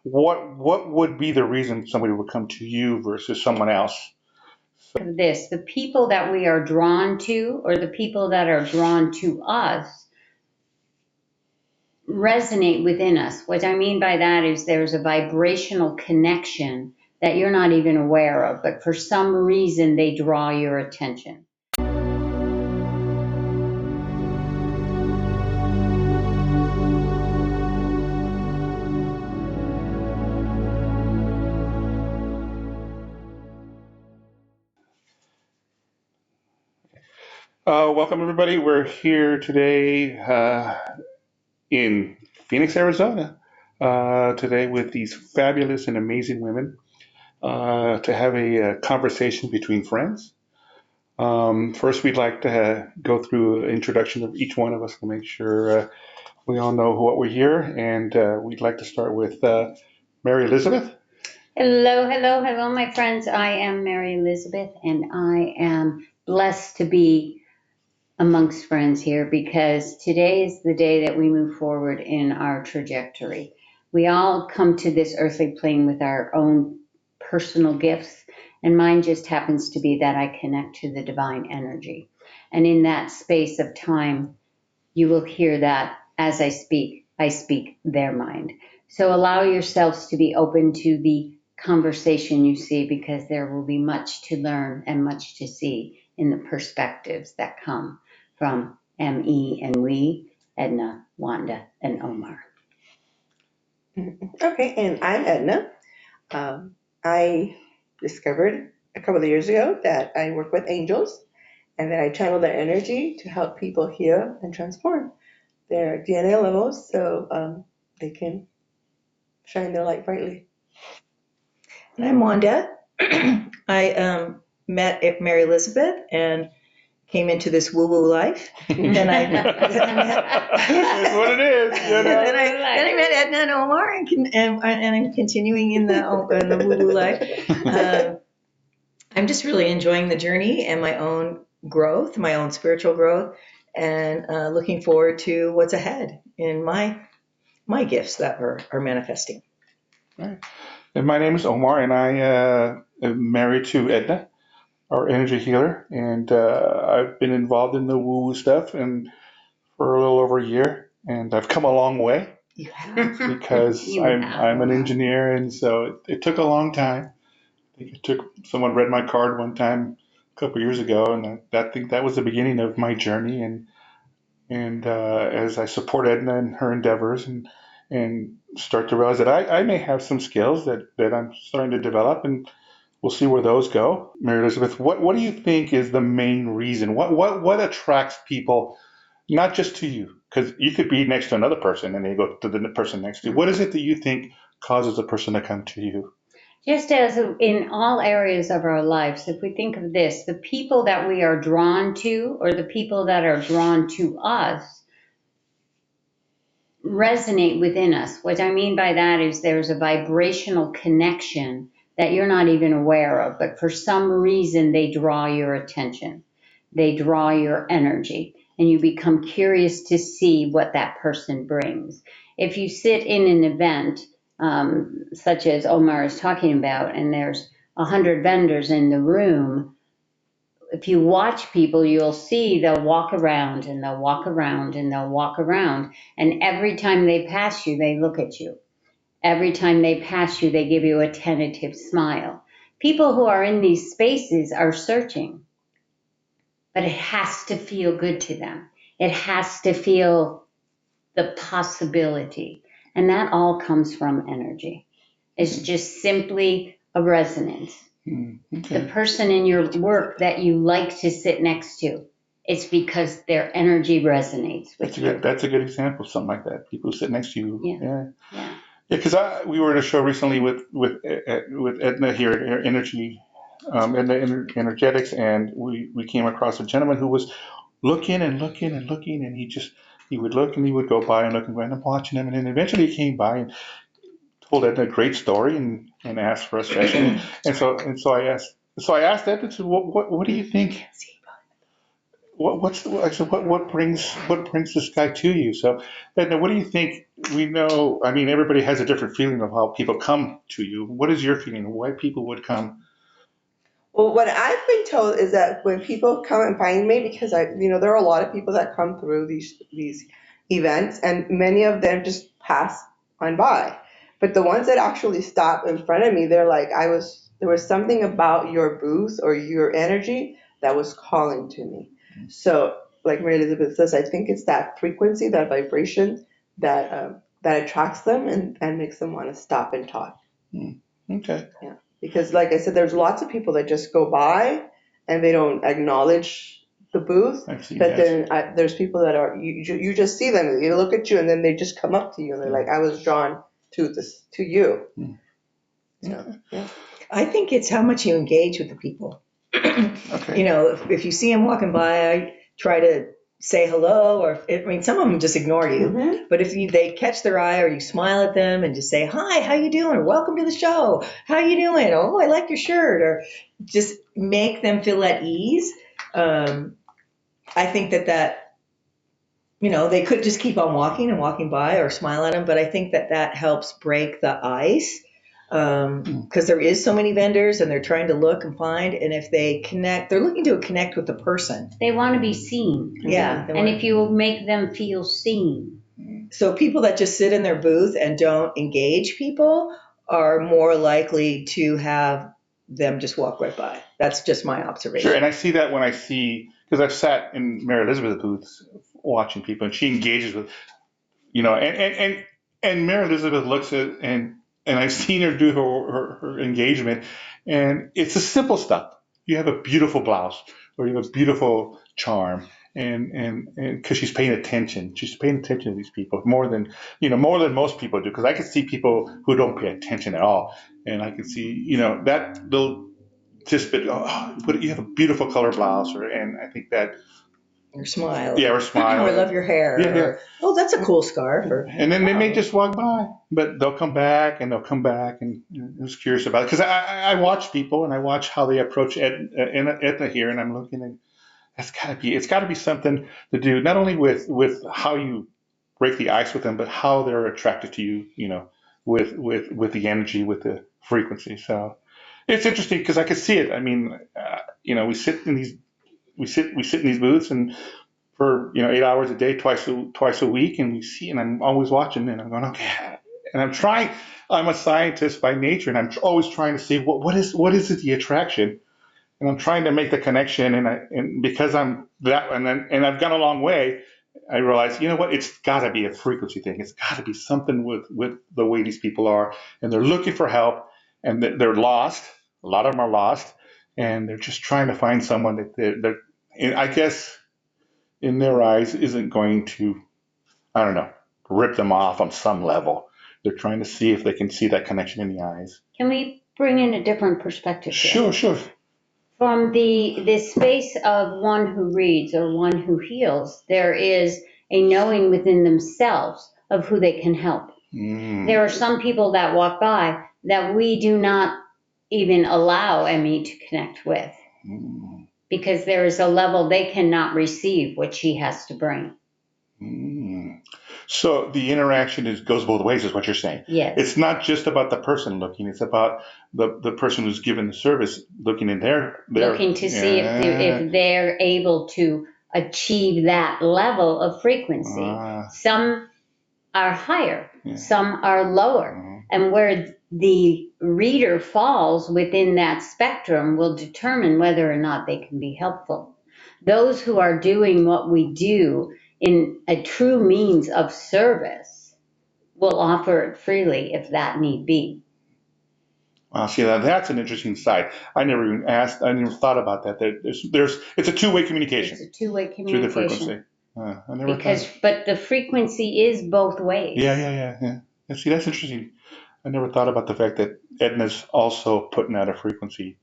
what would be the reason somebody would come to you versus someone else? This, the people that we are drawn to, or the people that are drawn to us, resonate within us. What I mean by that is there's a vibrational connection that you're not even aware of, but for some reason they draw your attention. Welcome everybody. We're here today in Phoenix, Arizona, today with these fabulous and amazing women to have a conversation between friends. First, we'd like to go through an introduction of each one of us to make sure we all know what we're here, and we'd like to start with MaryElizabeth. Hello, hello, hello, my friends. I am MaryElizabeth, and I am blessed to be amongst friends here because today is the day that we move forward in our trajectory. We all come to this earthly plane with our own personal gifts, and mine just happens to be that I connect to the divine energy. And in that space of time, you will hear that as I speak their mind. So allow yourselves to be open to the conversation you see, because there will be much to learn and much to see in the perspectives that come from M.E. and we, Edna, Wanda, and Omar. Okay, and I'm Edna. I discovered a couple of years ago that I work with angels, and that I channel their energy to help people heal and transform their DNA levels so they can shine their light brightly. And I'm Wanda. I met MaryElizabeth and came into this woo-woo life. Then I met, That's what it is. You know? then I met Edna and Omar, and I'm continuing in the woo-woo life. I'm just really enjoying the journey and my own growth, my own spiritual growth, and looking forward to what's ahead in my gifts that are manifesting. Right. And my name is Omar, and I am married to Edna, our energy healer, and I've been involved in the woo-woo stuff and for a little over a year, and I've come a long way. You have. Because I'm an engineer, and so it took a long time. I think it took, someone read my card one time a couple years ago, and I think that was the beginning of my journey. And as I support Edna in her endeavors and start to realize that I may have some skills that I'm starting to develop, and we'll see where those go. MaryElizabeth, what do you think is the main reason? What attracts people, not just to you? Because you could be next to another person and they go to the person next to you. What is it that you think causes a person to come to you? Just as in all areas of our lives, if we think of this, the people that we are drawn to, or the people that are drawn to us, resonate within us. What I mean by that is there's a vibrational connection that you're not even aware of, but for some reason they draw your attention. They draw your energy, and you become curious to see what that person brings. If you sit in an event, such as Omar is talking about, and there's 100 vendors in the room, if you watch people, you'll see they'll walk around and they'll walk around and they'll walk around. And every time they pass you, they look at you. Every time they pass you, they give you a tentative smile. People who are in these spaces are searching, but it has to feel good to them. It has to feel the possibility. And that all comes from energy. It's just simply a resonance. Okay. The person in your work that you like to sit next to, it's because their energy resonates with you. That's a good example of something like that. People who sit next to you. Yeah. Because we were at a show recently with Edna here at Energy, Edna Energetics, and we came across a gentleman who was looking and looking and looking, and he would look and he would go by and look and go, and I'm watching him, and then eventually he came by and told Edna a great story and asked for a session, and so I asked Edna, what do you think? what brings this guy to you? So, Edna, what do you think? We know, I mean, everybody has a different feeling of how people come to you. What is your feeling of why people would come? Well, what I've been told is that when people come and find me, because there are a lot of people that come through these events, and many of them just pass on by. But the ones that actually stop in front of me, they're like, there was something about your booth or your energy that was calling to me. So, like Mary Elizabeth says, I think it's that frequency, that vibration that attracts them and makes them want to stop and talk. Okay. Yeah. Because, like I said, there's lots of people that just go by and they don't acknowledge the booth. But then there's people that are you just see them, they look at you, and then they just come up to you and they're like, I was drawn to you. So, yeah. I think it's how much you engage with the people. Okay. If you see them walking by, I try to say hello, or some of them just ignore you. Mm-hmm. But if they catch their eye, or you smile at them and just say, hi, how you doing? Or welcome to the show. How you doing? Oh, I like your shirt. Or just make them feel at ease. I think that they could just keep on walking by or smile at them. But I think that helps break the ice. Because there is so many vendors and they're trying to look and find, and if they connect, they're looking to connect with the person. They want to be seen. Yeah. And if you make them feel seen. So people that just sit in their booth and don't engage people are more likely to have them just walk right by. That's just my observation. Sure, and I see that when because I've sat in MaryElizabeth booths watching people, and she engages with, and MaryElizabeth looks at, and I've seen her do her engagement, and it's the simple stuff. You have a beautiful blouse, or you have a beautiful charm, and because she's paying attention to these people more than most people do. Because I can see people who don't pay attention at all, and I can see that they'll just bit. But you have a beautiful color blouse, and I think that. Or smile. Yeah, or smile. Or I love your hair. Yeah, or, oh, that's a cool scarf. And then they may just walk by, but they'll come back, and I was curious about it. Because I watch people, and I watch how they approach Edna here, and I'm looking, and it's got to be something to do, not only with how you break the ice with them, but how they're attracted to you, with the energy, with the frequency. So it's interesting because I could see it. I mean, we sit in these booths and for 8 hours a day, twice a week, and we see, and I'm always watching, and I'm going, okay, and I'm trying. I'm a scientist by nature, and I'm always trying to see what is it, the attraction, and I'm trying to make the connection, and because I'm that, and I've gone a long way, I realize, what, it's got to be a frequency thing. It's got to be something with the way these people are, and they're looking for help, and they're lost. A lot of them are lost, and they're just trying to find someone that they're I guess, in their eyes, isn't going to, I don't know, rip them off on some level. They're trying to see if they can see that connection in the eyes. Can we bring in a different perspective here? Sure. From the space of one who reads or one who heals, there is a knowing within themselves of who they can help. There are some people that walk by that we do not even allow ME to connect with. Because there is a level they cannot receive what she has to bring. So the interaction goes both ways, is what you're saying. Yes. It's not just about the person looking; it's about the person who's given the service looking in their looking to see if they're able to achieve that level of frequency. Some are higher, some are lower, and where the reader falls within that spectrum will determine whether or not they can be helpful. Those who are doing what we do in a true means of service will offer it freely if that need be. Wow, see, that's an interesting side. I never even asked. I never thought about that. It's a two-way communication. It's a two-way communication. Through the frequency. I never thought. But the frequency is both ways. Yeah. See, that's interesting. I never thought about the fact that Edna's also putting out a frequency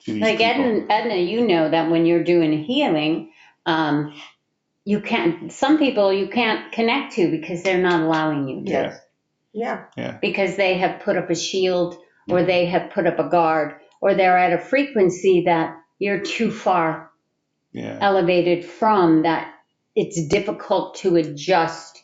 to these like people. Edna, you know that when you're doing healing, some people you can't connect to because they're not allowing you to. Yeah. Because they have put up a shield, or they have put up a guard, or they're at a frequency that you're too far elevated from that. It's difficult to adjust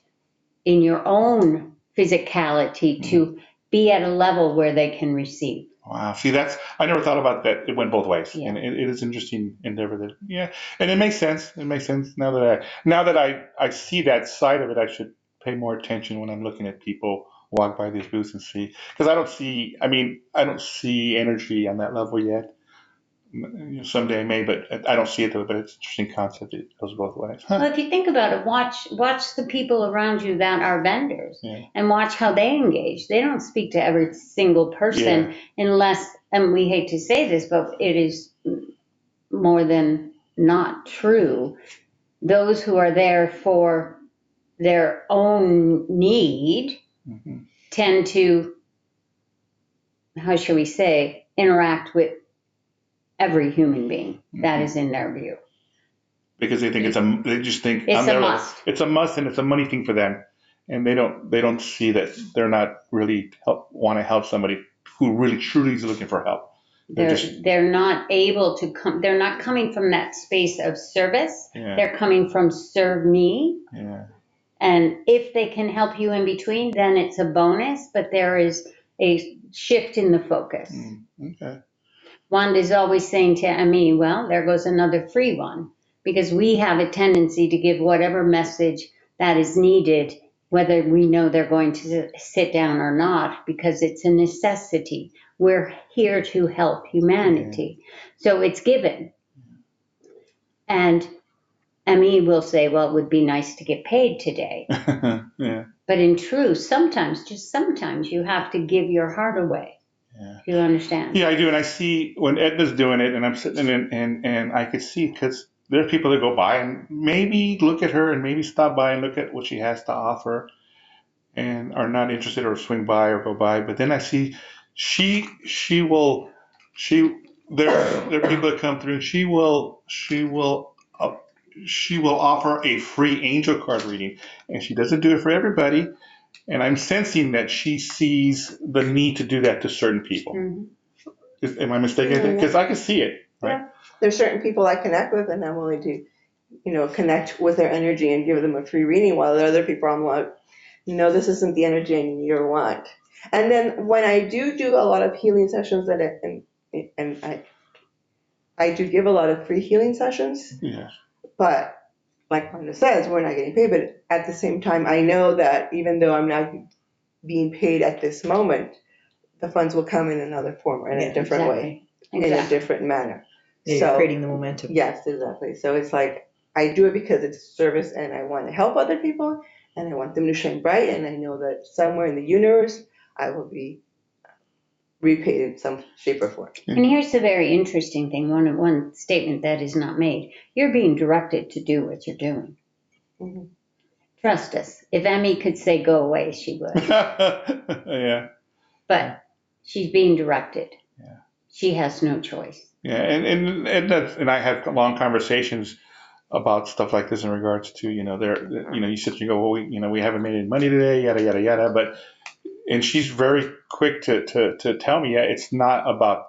in your own physicality to be at a level where they can receive. Wow. See, I never thought about that. It went both ways. And it is interesting endeavor that, and it makes sense. It makes sense now that I see that side of it. I should pay more attention when I'm looking at people walk by these booths and see, because I don't see energy on that level yet. Someday I may, but I don't see it though. But it's an interesting concept. It goes both ways. Well, if you think about it, watch the people around you that are vendors, and watch how they engage. They don't speak to every single person unless, and we hate to say this, but it is more than not true. Those who are there for their own need tend to, how shall we say, interact with every human being that is in their view. Because they think they just think it's a must. It's a must, and it's a money thing for them, and they don't see that they're not really want to help somebody who really truly is looking for help. They're not able to come. They're not coming from that space of service. They're coming from serve me. And if they can help you in between, then it's a bonus. But there is a shift in the focus. Okay. Wanda's always saying to ME, well, there goes another free one. Because we have a tendency to give whatever message that is needed, whether we know they're going to sit down or not, because it's a necessity. We're here to help humanity. So it's given. And ME will say, well, it would be nice to get paid today. But in truth, sometimes, just sometimes, you have to give your heart away. Do you understand? Yeah, I do. And I see when Edna's doing it, and I'm sitting in, and I could see, because there are people that go by and maybe look at her and maybe stop by and look at what she has to offer and are not interested or swing by or go by. But then I see there are people that come through and she will offer a free angel card reading, and she doesn't do it for everybody. And I'm sensing that she sees the need to do that to certain people. Am I mistaken? Because I can see it, right? Yeah. There's certain people I connect with, and I'm willing to, connect with their energy and give them a free reading, while there are other people I'm like, this isn't the energy I need or want. And then when I do a lot of healing sessions, and I do give a lot of free healing sessions. But like Wanda says, we're not getting paid. But at the same time, I know that even though I'm not being paid at this moment, the funds will come in another form or in a different way, in a different manner. You're creating the momentum. Yes, exactly. So it's like I do it because it's service, and I want to help other people, and I want them to shine bright, and I know that somewhere in the universe I will be repaid in some shape or form. And here's the very interesting thing, one statement that is not made. You're being directed to do what you're doing. Trust us. If ME could say go away, she would. But she's being directed. She has no choice. And I have long conversations about stuff like this in regards to, you sit and you go, well, we haven't made any money today, yada, yada, yada. And she's very quick to tell me, it's not about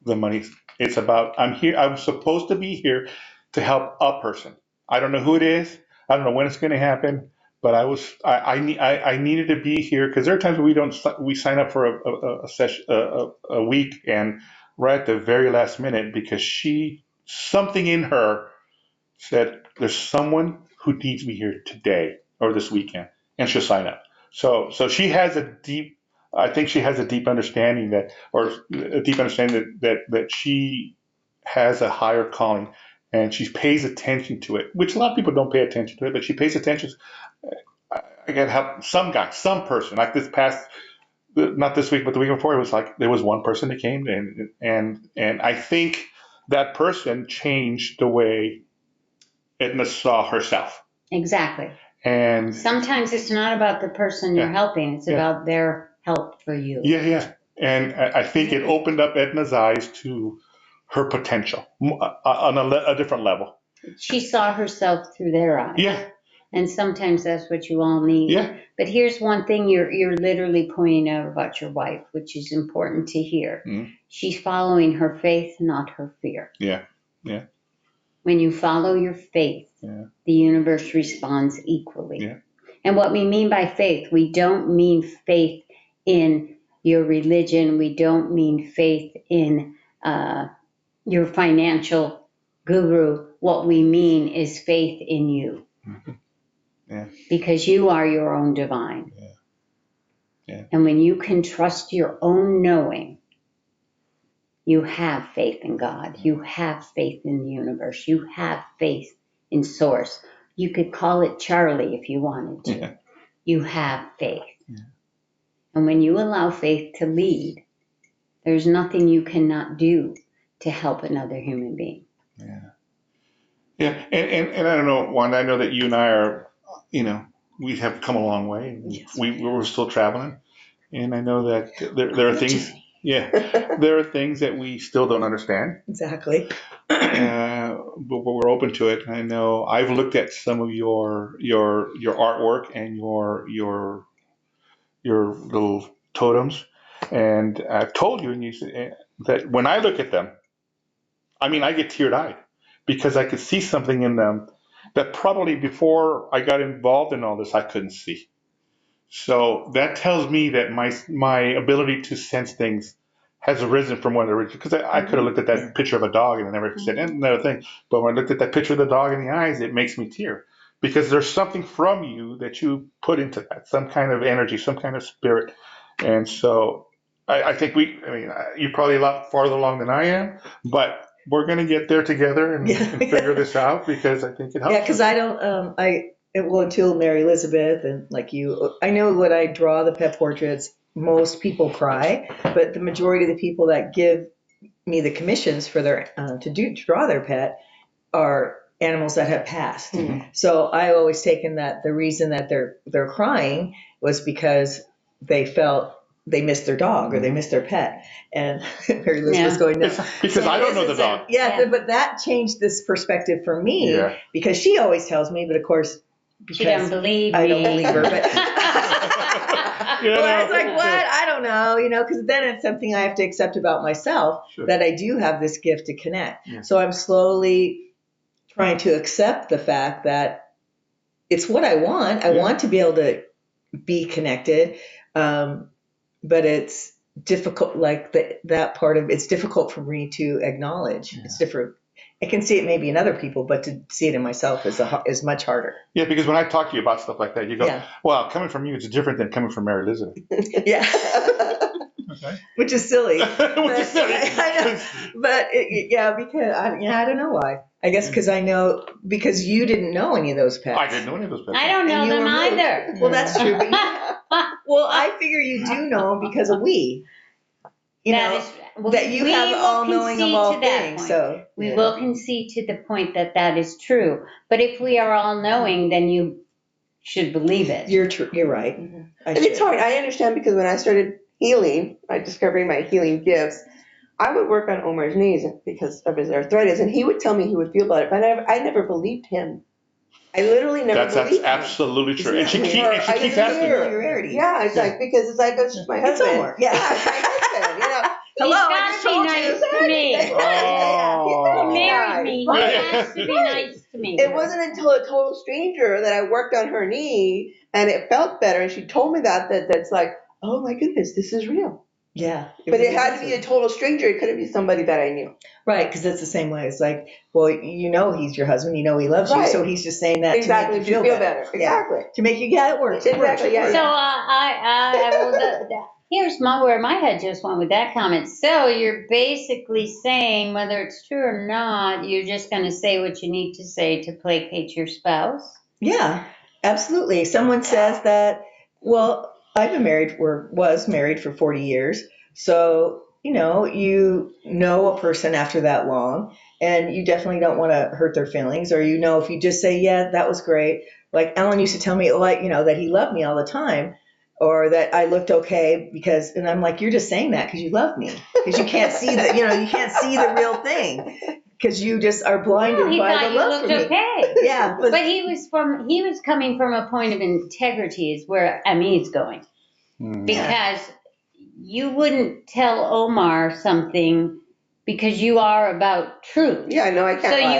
the money. It's about, I'm here. I'm supposed to be here to help a person. I don't know who it is. I don't know when it's going to happen. But I needed to be here, because there are times when we sign up for a session, a week, and right at the very last minute, because something in her said there's someone who needs me here today or this weekend, and she'll sign up. So she has I think she has a deep understanding that she has a higher calling, and she pays attention to it, which a lot of people don't pay attention to it, but she pays attention. I got help some person, like not this week, but the week before, it was like there was one person that came in, and I think that person changed the way Edna saw herself. Exactly. And sometimes it's not about the person you're helping, it's about their help for you. And I think it opened up Edna's eyes to her potential on a different level. She saw herself through their eyes. And sometimes that's what you all need. But here's one thing you're literally pointing out about your wife, which is important to hear. She's following her faith, not her fear. When you follow your faith, the universe responds equally. Yeah. And what we mean by faith, we don't mean faith in your religion. We don't mean faith in your financial guru. What we mean is faith in you. Mm-hmm. Yeah. Because you are your own divine. Yeah. Yeah. And when you can trust your own knowing, you have faith in God. You have faith in the universe. You have faith in Source. You could call it Charlie if you wanted to. Yeah. You have faith. Yeah. And when you allow faith to lead, there's nothing you cannot do to help another human being. Yeah. Yeah. And I don't know, Wanda, I know that you and I are, we have come a long way. Yes. We're still traveling. And I know that there are things, there are things that we still don't understand. Exactly. But we're open to it. I know I've looked at some of your artwork and your little totems, and I've told you, and you said that when I look at them, I mean, I get teary-eyed because I could see something in them that probably before I got involved in all this I couldn't see. So that tells me that my ability to sense things has arisen from when originally, because I could have looked at that picture of a dog and I never said another thing. But when I looked at that picture of the dog in the eyes, it makes me tear because there's something from you that you put into that, some kind of energy, some kind of spirit. And so I think you're probably a lot farther along than I am, but we're going to get there together and figure this out because I think it helps. Yeah, because I don't, until MaryElizabeth and like you, I know when I draw the pet portraits, most people cry, but the majority of the people that give me the commissions for their to draw their pet are animals that have passed. Mm-hmm. So I've always taken that the reason that they're crying was because they felt they missed their dog or they missed their pet. And MaryElizabeth's going, no. Because I don't know the dog. But that changed this perspective for me because she always tells me, but of course, because she doesn't believe me. I don't believe her. But well, I was like, what? I don't know, because then it's something I have to accept about myself, that I do have this gift to connect. Yeah. So I'm slowly trying to accept the fact that it's what I want. I want to be able to be connected. But it's difficult, like that part of it's difficult for me to acknowledge. Yeah. It's different. I can see it maybe in other people, but to see it in myself is much harder. Yeah, because when I talk to you about stuff like that, you go, well, coming from you, it's different than coming from MaryElizabeth. Yeah. Okay. Which is silly. Which is silly. I know. But because I don't know why. I guess because you didn't know any of those pets. I didn't know any of those pets. I don't know them either. Well, that's true. But well, I figure you do know because of we. That you have all knowing of all things. So we will concede to the point that is true. But if we are all knowing, then you should believe it. You're right. Mm-hmm. And it's hard. I understand because when I started healing, discovering my healing gifts, I would work on Omar's knees because of his arthritis, and he would tell me he would feel about it, but I never believed him. I literally never believed him. That's absolutely true. And she keeps asking. Yeah, it's like, because it's like, it's just my husband. It's Omar. Yeah. It's my husband, Hello, I just told you. To me. Oh. He married me. He has to be nice to me. It wasn't until a total stranger that I worked on her knee and it felt better, and she told me that's like, oh my goodness, this is real. Yeah. But it had to be a total stranger. It couldn't be somebody that I knew. Right, because it's the same way. It's like, well, he's your husband. He loves you. So he's just saying that to make you feel better. Exactly. To make you, it works. Exactly, yeah. So here's where my head just went with that comment. So you're basically saying, whether it's true or not, you're just going to say what you need to say to placate your spouse? Yeah, absolutely. Someone says that, well, I've been was married for 40 years. So, you know a person after that long, and you definitely don't want to hurt their feelings. Or, if you just say, yeah, that was great. Like Alan used to tell me, that he loved me all the time, or that I looked okay and I'm like, you're just saying that because you love me. Because you can't see you can't see the real thing. Because you just are blinded by the love for me. Okay. Yeah, but he was coming from a point of integrity, is where Ami's going, because you wouldn't tell Omar something because you are about truth. Yeah, no, I can't So lie.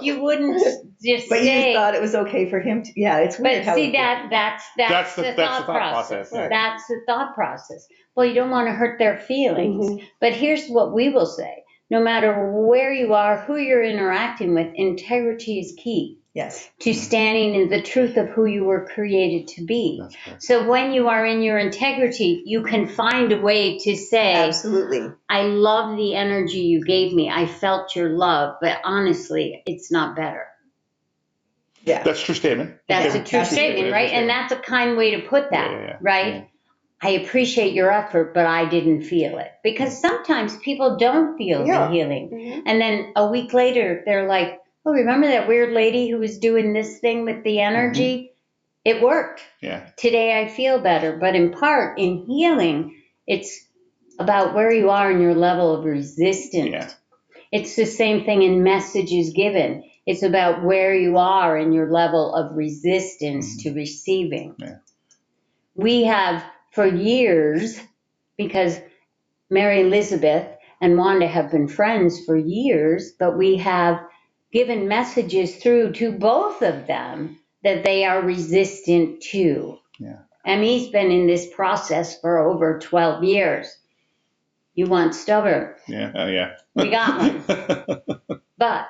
you wouldn't just But say. you thought it was okay for him to, yeah, it's weird But how. see, that's the thought process. Yeah. That's the thought process. Well, you don't want to hurt their feelings. Mhm. But here's what we will say. No matter where you are, who you're interacting with, integrity is key Yes. to standing in the truth of who you were created to be. That's correct. So when you are in your integrity, you can find a way to say, Absolutely. I love the energy you gave me. I felt your love, but honestly, it's not better. Yeah. That's a true statement. That's a true Absolutely. statement, right? And that's a kind way to put that, Yeah. right? Yeah. I appreciate your effort, but I didn't feel it. Because sometimes people don't feel Yeah. the healing. Mhm. And then a week later, they're like, oh, remember that weird lady who was doing this thing with the energy? It worked. Yeah. Today I feel better. But in part, in healing, it's about where you are in your level of resistance. Yeah. It's the same thing in messages given. It's about where you are in your level of resistance to receiving. Yeah. We have for years, because Mary Elizabeth and Wanda have been friends for years, but we have given messages through to both of them that they are resistant to. Yeah. ME's been in this process for over 12 years. You want stubborn. Yeah. Yeah. We got one. But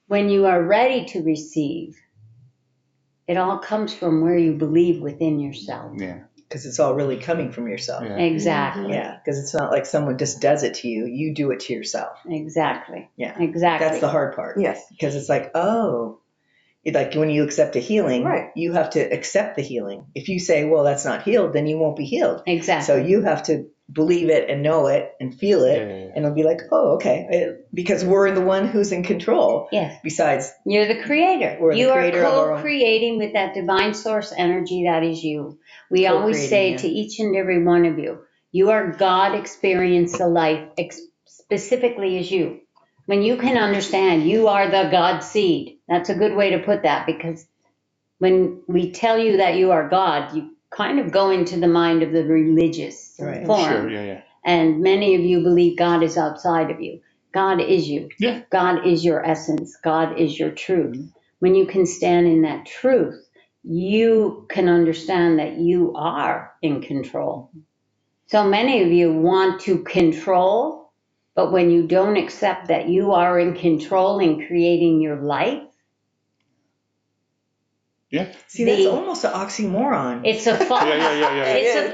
when you are ready to receive, it all comes from where you believe within yourself. Yeah. Because it's all really coming from yourself. Yeah. Exactly. Yeah. Because it's not like someone just does it to you. You do it to yourself. Exactly. Yeah. Exactly. That's the hard part. Yes. Because it's like, oh, like when you accept a healing, Right. you have to accept the healing. If you say, well, that's not healed, then you won't be healed. Exactly. So you have to believe it and know it and feel it. Yeah. And it'll be like, oh, okay. Because we're the one who's in control. Yes. Besides, You're the creator. We're the You creator of are our own- co-creating with that divine source energy that is you. We always Co-creating, say yeah. to each and every one of you, you are God experience a life specifically as you. When you can understand you are the God seed, that's a good way to put that, because when we tell you that you are God, you kind of go into the mind of the religious Right. form. Sure. Yeah. Yeah. And many of you believe God is outside of you. God is you. Yeah. God is your essence. God is your truth. When you can stand in that truth, you can understand that you are in control. So many of you want to control, but when you don't accept that you are in control in creating your life, Yeah. see, that's almost an oxymoron. it's a false. Yeah.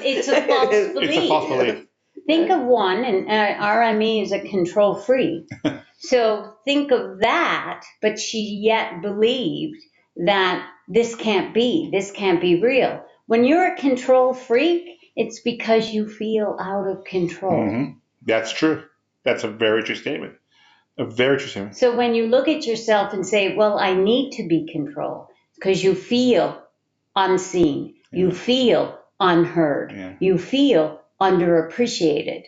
It's a false belief. It's a false belief. Think of one, and RME is a control freak. So think of that, but she yet believed that this can't be real. When you're a control freak, it's because you feel out of control. That's true. That's a very true statement. A very true statement. So when you look at yourself and say, well, I need to be controlled, because you feel unseen, you feel unheard, you feel underappreciated.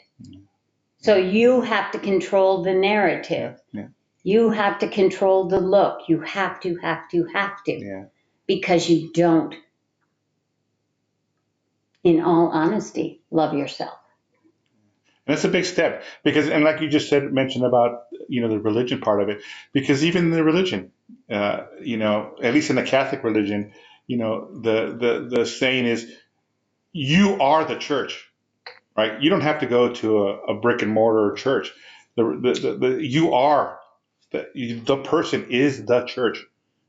So you have to control the narrative. Yeah. You have to control the look. You have to. Yeah. Because you don't, in all honesty, love yourself. And that's a big step because, and like you just mentioned about, the religion part of it, because even in the religion, at least in the Catholic religion, the saying is, you are the church, right? You don't have to go to a brick and mortar church. You are the person is the church.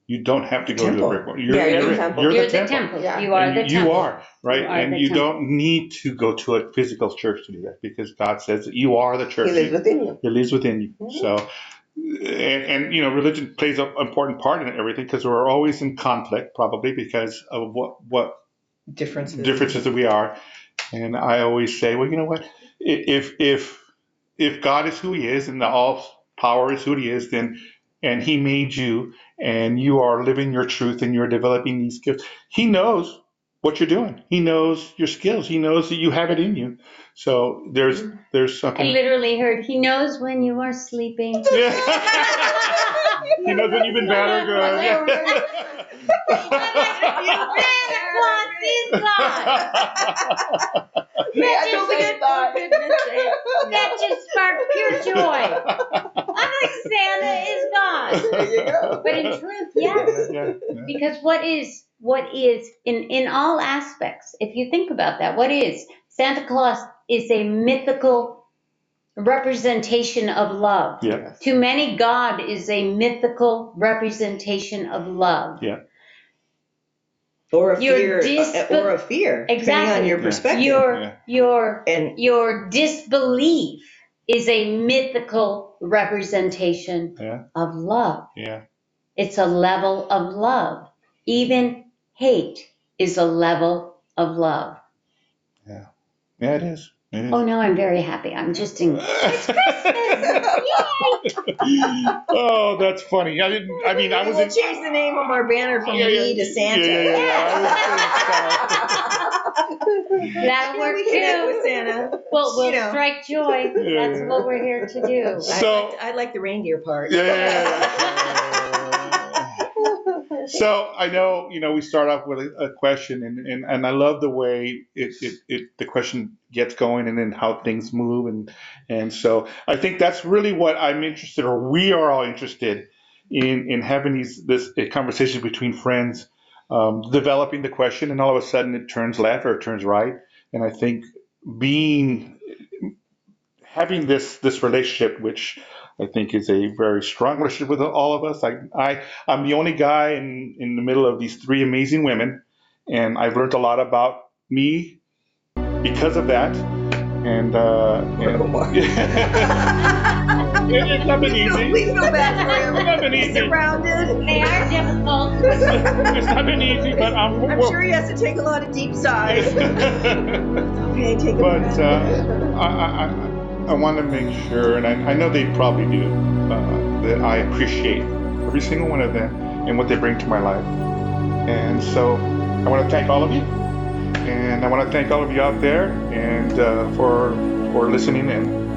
You don't have to go to a brick and mortar. You're the temple. You're the temple. Yeah. You are the temple. You are, right? You are and the you temple. don't need to go to a physical church to do that because God says that you are the church. He lives within you. He lives within you. Mhm. So, and religion plays an important part in everything because we're always in conflict, probably because of what differences that we are. And I always say, well, you know what? If God is who He is and the all power is who He is, then and He made you and you are living your truth and you're developing these skills, He knows what you're doing. He knows your skills. He knows that you have it in you. So there's something. I literally heard, He knows when you are sleeping. Yeah. He knows when you've been bad or good. Santa Claus is gone. Yeah, I don't think I thought. that just sparked pure joy. I'm like, Santa is God. There you go. But in truth, yes. Yeah. Because what is in all aspects, if you think about that, what is Santa Claus is a mythical representation of love. Yeah. To many, God is a mythical representation of love. Yeah. Or a fear, Exactly. depending on your perspective. Your disbelief is a mythical representation of love. Yeah. It's a level of love. Even hate is a level of love. Yeah. Yeah, it is. It is. Oh, no, I'm very happy. I'm just in. It's Christmas! Yay! Oh, that's funny. I was We'll change the name of our banner from me to Santa. That'll work we connect too. with Santa. We'll strike joy. That's what we're here to do. So I like the reindeer part. So I know, we start off with a question, and I love the way the question gets going, and then how things move, and so I think that's really what I'm interested, or we are all interested in having this conversation between friends, developing the question, and all of a sudden it turns left or it turns right, and I think having this relationship, which I think is a very strong relationship with all of us. I'm the only guy in the middle of these three amazing women, and I've learned a lot about me because of that. And it's not been easy. Please feel bad for him. It's not been easy. He's surrounded. They are difficult. It's not been easy, but I'm sure he has to take a lot of deep sighs. Okay, take a breath. But I want to make sure, and I know they probably do, that I appreciate every single one of them and what they bring to my life. And so I want to thank all of you, and I want to thank all of you out there and for listening in.